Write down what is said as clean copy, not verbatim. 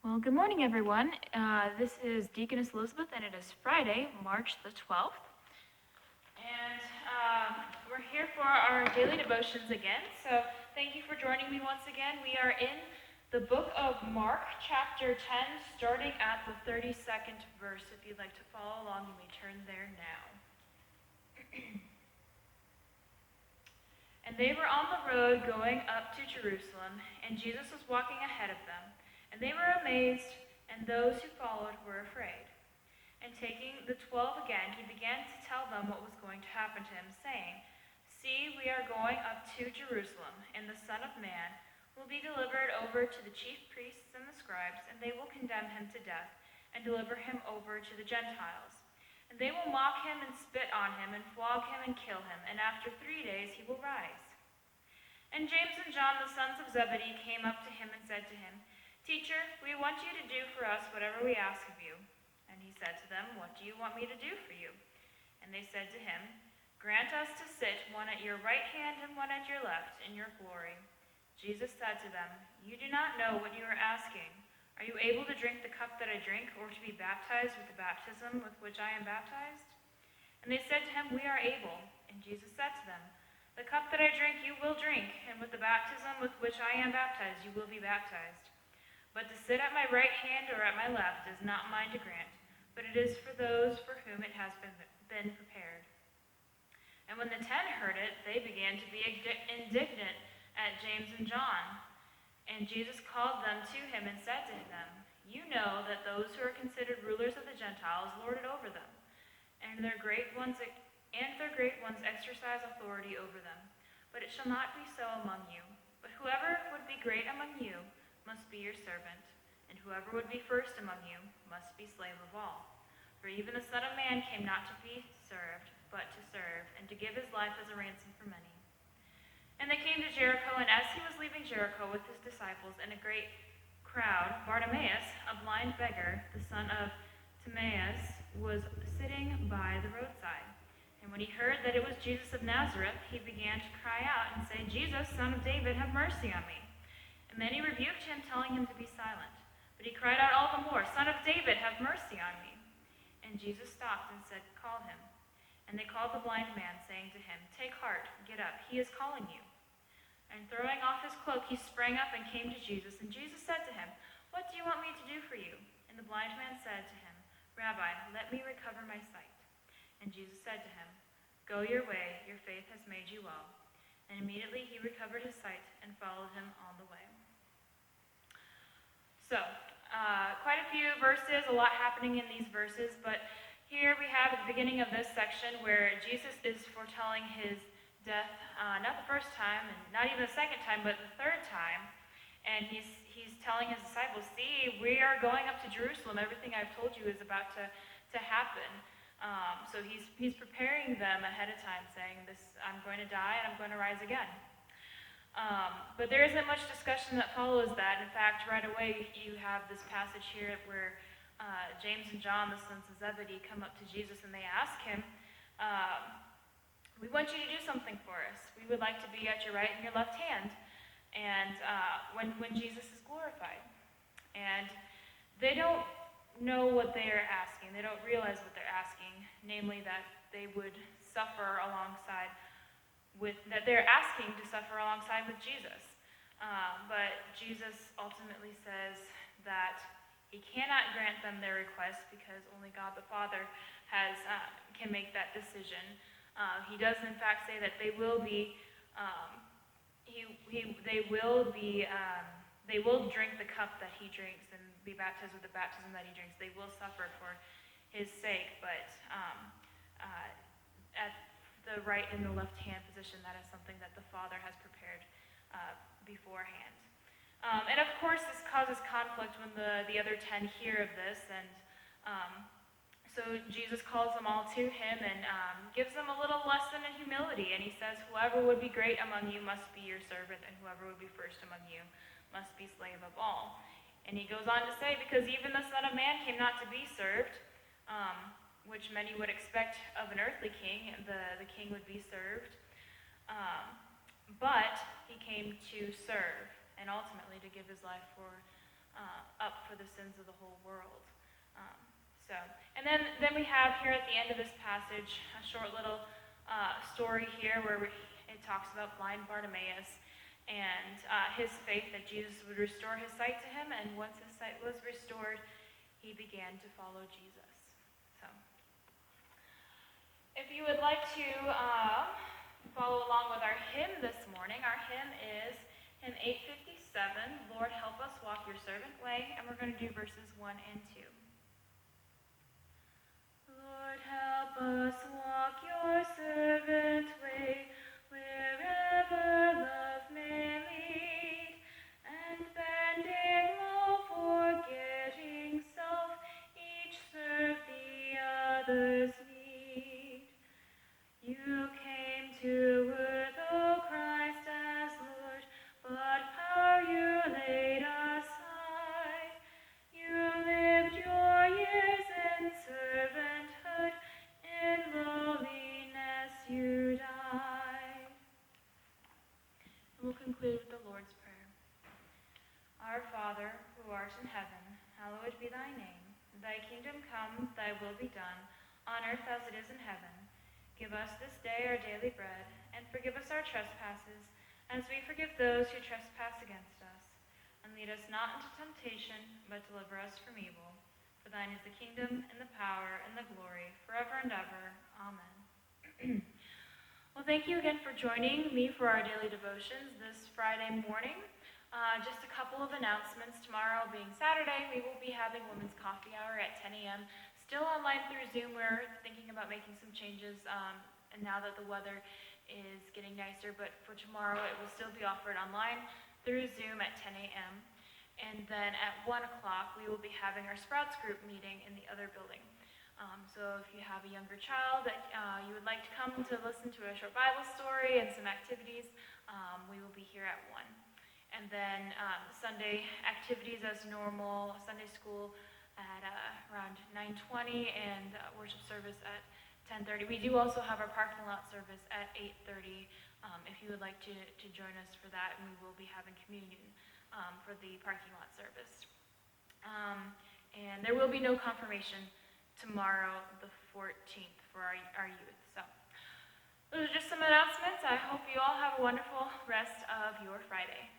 Well, good morning, everyone. This is Deaconess Elizabeth, and it is Friday, March the 12th. And we're here for our daily devotions again. So thank you for joining me once again. We are in the book of Mark, chapter 10, starting at the 32nd verse. If you'd like to follow along, you may turn there now. And they were on the road going up to Jerusalem, and Jesus was walking ahead of them. And they were amazed, and those who followed were afraid. And taking the 12 again, he began to tell them what was going to happen to him, saying, "See, we are going up to Jerusalem, and the Son of Man will be delivered over to the chief priests and the scribes, and they will condemn him to death and deliver him over to the Gentiles. And they will mock him and spit on him and flog him and kill him, and after 3 days he will rise." And James and John, the sons of Zebedee, came up to him and said to him, "Teacher, we want you to do for us whatever we ask of you." And he said to them, "What do you want me to do for you?" And they said to him, "Grant us to sit one at your right hand and one at your left in your glory." Jesus said to them, "You do not know what you are asking. Are you able to drink the cup that I drink, or to be baptized with the baptism with which I am baptized?" And they said to him, "We are able." And Jesus said to them, "The cup that I drink you will drink, and with the baptism with which I am baptized you will be baptized. But to sit at my right hand or at my left is not mine to grant, but it is for those for whom it has been prepared." And when the 10 heard it, they began to be indignant at James and John. And Jesus called them to him and said to them, "You know that those who are considered rulers of the Gentiles lord it over them, and their great ones exercise authority over them. But it shall not be so among you. But whoever would be great among you must be your servant, and whoever would be first among you must be slave of all. For even the Son of Man came not to be served, but to serve, and to give his life as a ransom for many." And they came to Jericho, and as he was leaving Jericho with his disciples and a great crowd, Bartimaeus, a blind beggar, the son of Timaeus, was sitting by the roadside. And when he heard that it was Jesus of Nazareth, he began to cry out and say, "Jesus, Son of David, have mercy on me." And many rebuked him, telling him to be silent. But he cried out all the more, "Son of David, have mercy on me." And Jesus stopped and said, "Call him." And they called the blind man, saying to him, "Take heart, get up, he is calling you." And throwing off his cloak, he sprang up and came to Jesus. And Jesus said to him, "What do you want me to do for you?" And the blind man said to him, "Rabbi, let me recover my sight." And Jesus said to him, "Go your way, your faith has made you well." And immediately he recovered his sight and followed him on the way. So, quite a few verses, a lot happening in these verses, but here we have at the beginning of this section where Jesus is foretelling his death, not the first time, and not even the second time, but the third time. And he's telling his disciples, "See, we are going up to Jerusalem. Everything I've told you is about to happen." So he's preparing them ahead of time, saying, "I'm going to die and I'm going to rise again." But there isn't much discussion that follows that. In fact, right away you have this passage here where James and John, the sons of Zebedee, come up to Jesus and they ask him, "We want you to do something for us. We would like to be at your right and your left hand, and when Jesus is glorified." And they don't know what they are asking. They don't realize what they're asking, namely that they would suffer alongside that they're asking to suffer alongside with Jesus. But Jesus ultimately says that he cannot grant them their request because only God the Father can make that decision. He does in fact say that they will be they will drink the cup that he drinks and be baptized with the baptism that he drinks. They will suffer for his sake, but at the right and the left hand position, that is something that the Father has prepared beforehand. And of course, this causes conflict when the other 10 hear of this, and so Jesus calls them all to him and gives them a little lesson in humility, and he says, "Whoever would be great among you must be your servant, and whoever would be first among you must be slave of all." And he goes on to say, because even the Son of Man came not to be served, which many would expect of an earthly king, the king would be served, but he came to serve and ultimately to give his life for up for the sins of the whole world. Um, and then we have here at the end of this passage a short little story here where it talks about blind Bartimaeus and his faith that Jesus would restore his sight to him, and once his sight was restored, he began to follow Jesus. So, if you would like to follow along with our hymn this morning, our hymn is hymn 857, Lord Help Us Walk Your Servant Way, and we're going to do verses 1 and 2. Lord, help us walk your servant way, wherever love may lead, and bending low, forgetting self, each serve the other's need. You came to earth, O Christ, as Lord, but power you laid aside. You lived your years in servanthood, in lowliness you died. And we'll conclude with the Lord's Prayer. Our Father, who art in heaven, hallowed be thy name. Thy kingdom come, thy will be done, on earth as it is in heaven. Give us this day our daily bread, and forgive us our trespasses, as we forgive those who trespass against us. And lead us not into temptation, but deliver us from evil. For thine is the kingdom, and the power, and the glory, forever and ever. Amen. Well, thank you again for joining me for our daily devotions this Friday morning. Just a couple of announcements. Tomorrow being Saturday, we will be having Women's Coffee Hour at 10 a.m. Still online through Zoom. We're thinking about making some changes, and now that the weather is getting nicer, but for tomorrow it will still be offered online through Zoom at 10 a.m. And then at 1 o'clock, we will be having our Sprouts group meeting in the other building. So if you have a younger child that you would like to come to listen to a short Bible story and some activities, we will be here at 1. And then Sunday activities as normal, Sunday school at around 9:20 and worship service at 10:30. We do also have our parking lot service at 8:30 if you would like to join us for that, and we will be having communion for the parking lot service. And there will be no confirmation tomorrow, the 14th, for our youth. So those are just some announcements. I hope you all have a wonderful rest of your Friday.